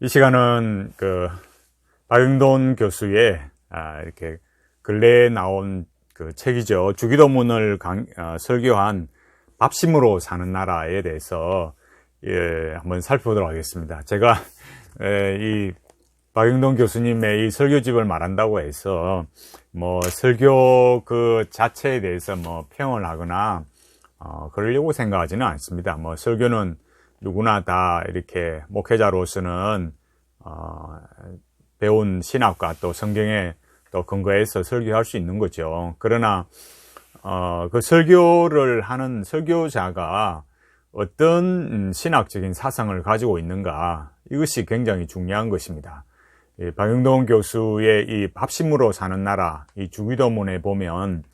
이 시간은 박영돈 교수의 이렇게 근래에 나온 그 책이죠. 주기도문을 설교한 밥심으로 사는 나라에 대해서 한번 살펴보도록 하겠습니다. 제가 이 박영돈 교수님의 이 설교집을 말한다고 해서 설교 그 자체에 대해서 평을 하거나 그러려고 생각하지는 않습니다. 설교는 누구나 다 이렇게 목회자로서는 배운 신학과 또 성경에 또 근거해서 설교할 수 있는 거죠. 그러나 그 설교를 하는 설교자가 어떤 신학적인 사상을 가지고 있는가, 이것이 굉장히 중요한 것입니다. 박영돈 교수의 이 밥심으로 사는 나라, 이 주기도문에 보면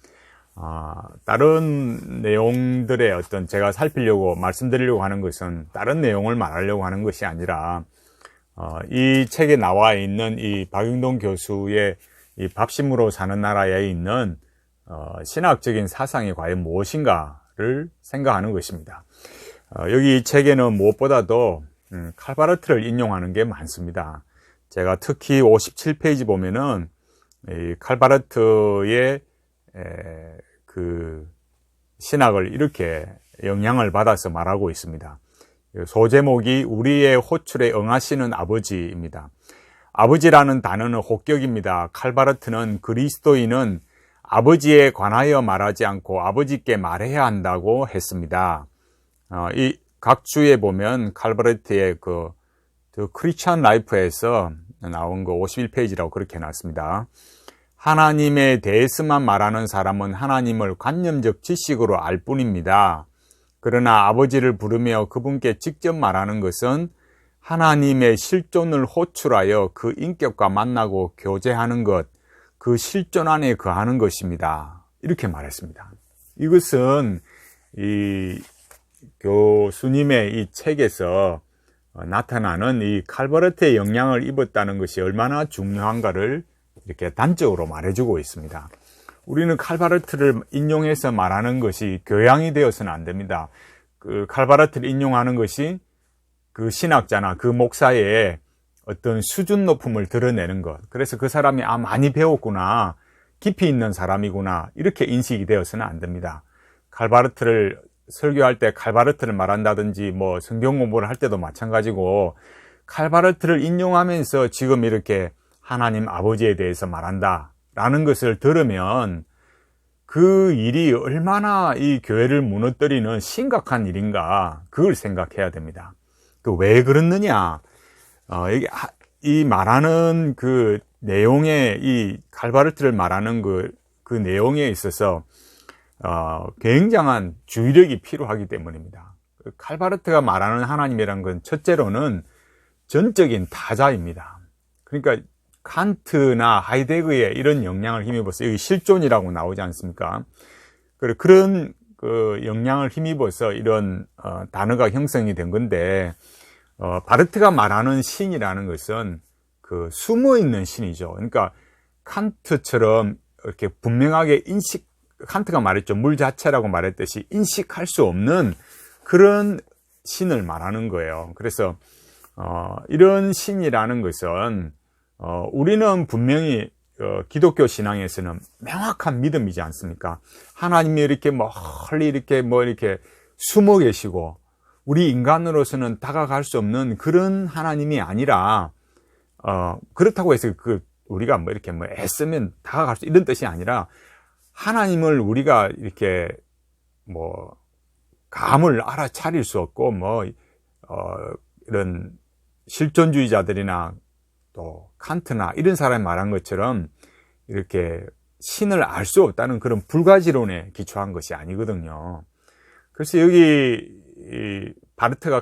다른 내용들의 어떤 제가 살피려고 말씀드리려고 하는 것은 다른 내용을 말하려고 하는 것이 아니라 이 책에 나와 있는 이 박영돈 교수의 이 밥심으로 사는 나라에 있는 신학적인 사상이 과연 무엇인가를 생각하는 것입니다. 여기 이 책에는 무엇보다도 칼바르트를 인용하는 게 많습니다. 제가 특히 57페이지 보면은 이 칼바르트의 그 신학을 이렇게 영향을 받아서 말하고 있습니다. 소제목이 우리의 호출에 응하시는 아버지입니다. 아버지라는 단어는 혹격입니다. 칼바르트는 그리스도인은 아버지에 관하여 말하지 않고 아버지께 말해야 한다고 했습니다. 이 각 주에 보면 칼바르트의 그 크리스천 라이프에서 나온 거 51페이지라고 그렇게 해놨습니다. 하나님에 대해서만 말하는 사람은 하나님을 관념적 지식으로 알 뿐입니다. 그러나 아버지를 부르며 그분께 직접 말하는 것은 하나님의 실존을 호출하여 그 인격과 만나고 교제하는 것, 그 실존 안에 거하는 것입니다. 이렇게 말했습니다. 이것은 이 교수님의 이 책에서 나타나는 이 칼바르트의 영향을 입었다는 것이 얼마나 중요한가를 이렇게 단적으로 말해주고 있습니다. 우리는 칼바르트를 인용해서 말하는 것이 교양이 되어서는 안 됩니다. 그 칼바르트를 인용하는 것이 그 신학자나 그 목사의 어떤 수준 높음을 드러내는 것. 그래서 그 사람이 많이 배웠구나, 깊이 있는 사람이구나, 이렇게 인식이 되어서는 안 됩니다. 칼바르트를 설교할 때 칼바르트를 말한다든지 성경 공부를 할 때도 마찬가지고, 칼바르트를 인용하면서 지금 이렇게 하나님 아버지에 대해서 말한다라는 것을 들으면 그 일이 얼마나 이 교회를 무너뜨리는 심각한 일인가, 그걸 생각해야 됩니다. 왜 그렇느냐? 이 말하는 그 내용에, 이 칼바르트를 말하는 그 내용에 있어서 굉장한 주의력이 필요하기 때문입니다. 칼바르트가 말하는 하나님이라는 건 첫째로는 전적인 타자입니다. 그러니까 칸트나 하이데거의 이런 영향을 힘입어서, 여기 실존이라고 나오지 않습니까? 그런 그 영향을 힘입어서 이런 단어가 형성이 된 건데, 바르트가 말하는 신이라는 것은 그 숨어 있는 신이죠. 그러니까 칸트처럼 이렇게 분명하게 칸트가 말했죠. 물 자체라고 말했듯이 인식할 수 없는 그런 신을 말하는 거예요. 그래서 이런 신이라는 것은 우리는 분명히 기독교 신앙에서는 명확한 믿음이지 않습니까? 하나님이 이렇게 멀리 이렇게 숨어 계시고, 우리 인간으로서는 다가갈 수 없는 그런 하나님이 아니라, 그렇다고 해서 우리가 이렇게 애쓰면 다가갈 수, 이런 뜻이 아니라, 하나님을 우리가 이렇게 감을 알아차릴 수 없고, 이런 실존주의자들이나 또 칸트나 이런 사람이 말한 것처럼 이렇게 신을 알 수 없다는 그런 불가지론에 기초한 것이 아니거든요. 그래서 여기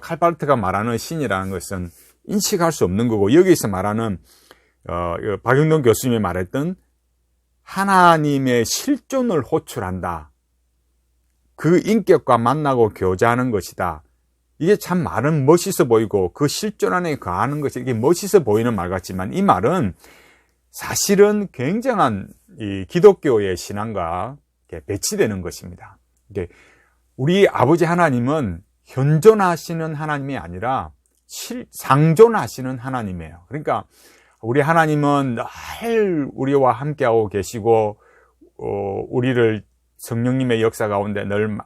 칼바르트가 말하는 신이라는 것은 인식할 수 없는 거고, 여기서 말하는 박영돈 교수님이 말했던 하나님의 실존을 호출한다, 그 인격과 만나고 교제하는 것이다. 이게 참 말은 멋있어 보이고 그 실존 안에 거하는 것이 이게 멋있어 보이는 말 같지만, 이 말은 사실은 굉장한 이 기독교의 신앙과 배치되는 것입니다. 우리 아버지 하나님은 현존하시는 하나님이 아니라 상존하시는 하나님이에요. 그러니까 우리 하나님은 늘 우리와 함께하고 계시고 우리를 성령님의 역사 가운데 늘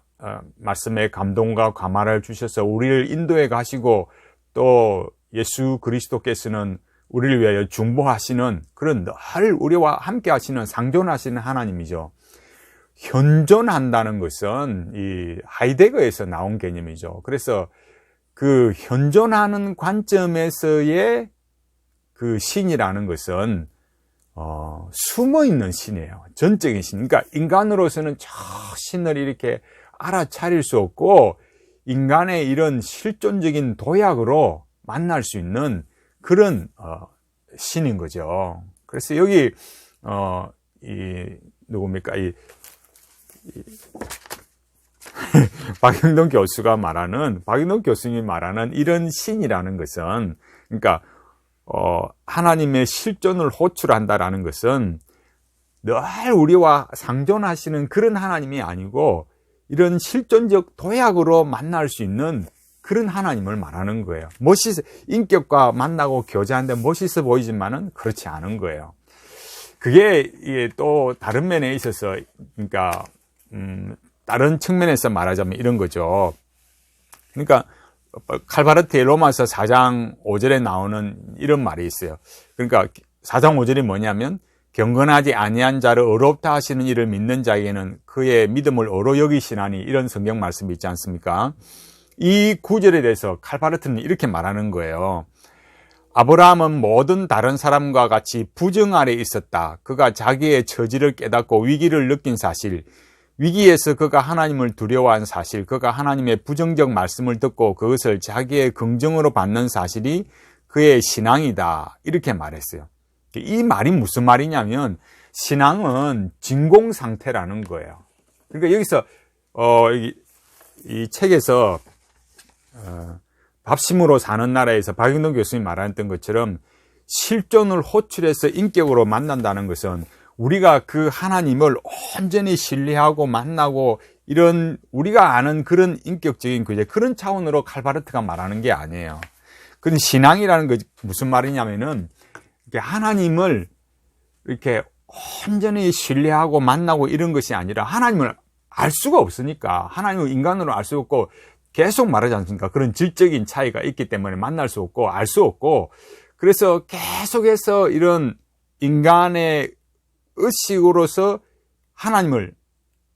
말씀의 감동과 감화를 주셔서 우리를 인도해 가시고 또 예수 그리스도께서는 우리를 위하여 중보하시는 그런 늘 우리와 함께 하시는 상존하시는 하나님이죠. 현존한다는 것은 이 하이데거에서 나온 개념이죠. 그래서 그 현존하는 관점에서의 그 신이라는 것은 숨어있는 신이에요. 전적인 신. 그러니까 인간으로서는 저 신을 이렇게 알아차릴 수 없고 인간의 이런 실존적인 도약으로 만날 수 있는 그런 신인 거죠. 그래서 여기 누굽니까? 박영동 교수님이 말하는 이런 신이라는 것은, 그러니까 하나님의 실존을 호출한다라는 것은 늘 우리와 상존하시는 그런 하나님이 아니고 이런 실존적 도약으로 만날 수 있는 그런 하나님을 말하는 거예요. 인격과 만나고 교제하는데 멋있어 보이지만은 그렇지 않은 거예요. 그게 또 다른 면에 있어서, 그러니까 다른 측면에서 말하자면 이런 거죠. 그러니까 칼바르트의 로마서 4장 5절에 나오는 이런 말이 있어요. 그러니까 4장 5절이 뭐냐면 경건하지 아니한 자를 의롭다 하시는 이를 믿는 자에게는 그의 믿음을 의로 여기시나니, 이런 성경 말씀이 있지 않습니까? 이 구절에 대해서 칼바르트는 이렇게 말하는 거예요. 아브라함은 모든 다른 사람과 같이 부정 아래 있었다. 그가 자기의 처지를 깨닫고 위기를 느낀 사실, 위기에서 그가 하나님을 두려워한 사실, 그가 하나님의 부정적 말씀을 듣고 그것을 자기의 긍정으로 받는 사실이 그의 신앙이다. 이렇게 말했어요. 이 말이 무슨 말이냐면 신앙은 진공 상태라는 거예요. 그러니까 여기서 이 책에서 밥심으로 사는 나라에서 박영동 교수님이 말했던 것처럼 실존을 호출해서 인격으로 만난다는 것은 우리가 그 하나님을 온전히 신뢰하고 만나고 이런 우리가 아는 그런 인격적인 그런 차원으로 칼바르트가 말하는 게 아니에요. 그건 신앙이라는 게 무슨 말이냐면은 하나님을 이렇게 온전히 신뢰하고 만나고 이런 것이 아니라 하나님을 알 수가 없으니까, 하나님을 인간으로 알 수 없고 계속 말하지 않습니까? 그런 질적인 차이가 있기 때문에 만날 수 없고 알 수 없고, 그래서 계속해서 이런 인간의 의식으로서 하나님을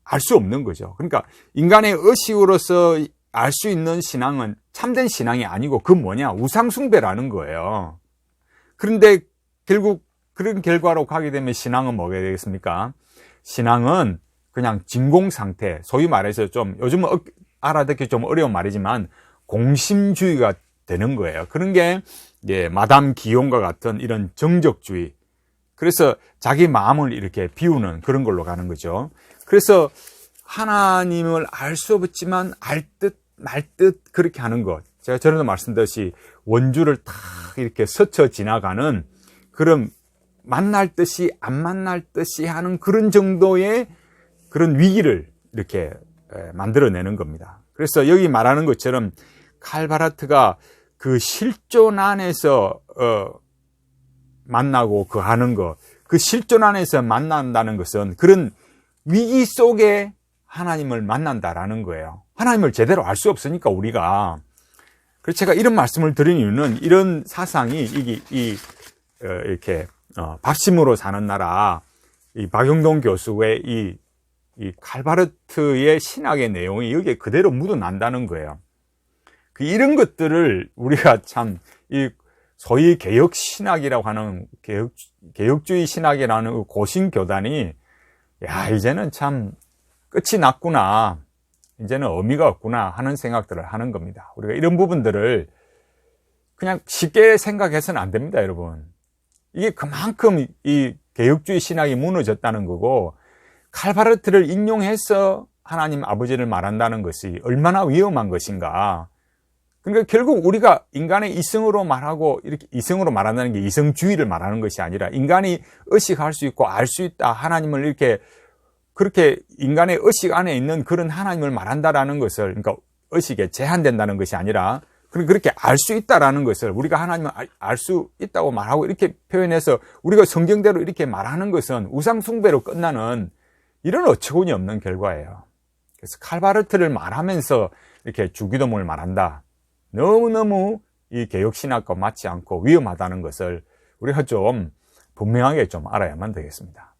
알 수 없는 거죠. 그러니까 인간의 의식으로서 알 수 있는 신앙은 참된 신앙이 아니고 그 뭐냐? 우상숭배라는 거예요. 그런데 결국 그런 결과로 가게 되면 신앙은 뭐가 되겠습니까? 신앙은 그냥 진공 상태, 소위 말해서 좀 요즘은 알아듣기 좀 어려운 말이지만 공심주의가 되는 거예요. 그런 게 마담 기용과 같은 이런 정적주의. 그래서 자기 마음을 이렇게 비우는 그런 걸로 가는 거죠. 그래서 하나님을 알 수 없지만 알 듯 말 듯 그렇게 하는 것. 제가 전에도 말씀드렸듯이 원주를 탁 이렇게 스쳐 지나가는 그런 만날 듯이 안 만날 듯이 하는 그런 정도의 그런 위기를 이렇게 만들어내는 겁니다. 그래서 여기 말하는 것처럼 칼바르트가 그 실존 안에서 만나고 그 하는 것, 그 실존 안에서 만난다는 것은 그런 위기 속에 하나님을 만난다라는 거예요. 하나님을 제대로 알 수 없으니까 우리가. 그래서 제가 이런 말씀을 드린 이유는 이런 사상이 이렇게 밥심으로 사는 나라 이 박영동 교수의 이 칼바르트의 신학의 내용이 여기에 그대로 묻어난다는 거예요. 이런 것들을 우리가 참 소위 개혁 신학이라고 하는 개혁주의 신학이라는 고신 교단이 이제는 참 끝이 났구나, 이제는 의미가 없구나 하는 생각들을 하는 겁니다. 우리가 이런 부분들을 그냥 쉽게 생각해서는 안 됩니다, 여러분. 이게 그만큼 이 개혁주의 신학이 무너졌다는 거고, 칼바르트를 인용해서 하나님 아버지를 말한다는 것이 얼마나 위험한 것인가. 그러니까 결국 우리가 인간의 이성으로 말하고, 이렇게 이성으로 말한다는 게 이성주의를 말하는 것이 아니라 인간이 의식할 수 있고 알 수 있다, 하나님을 이렇게 그렇게 인간의 의식 안에 있는 그런 하나님을 말한다라는 것을, 그러니까 의식에 제한된다는 것이 아니라 그렇게 알 수 있다라는 것을 우리가 하나님을 알 수 있다고 말하고 이렇게 표현해서 우리가 성경대로 이렇게 말하는 것은 우상숭배로 끝나는 이런 어처구니 없는 결과예요. 그래서 칼바르트를 말하면서 이렇게 주기도문을 말한다. 너무너무 이 개혁신학과 맞지 않고 위험하다는 것을 우리가 좀 분명하게 좀 알아야만 되겠습니다.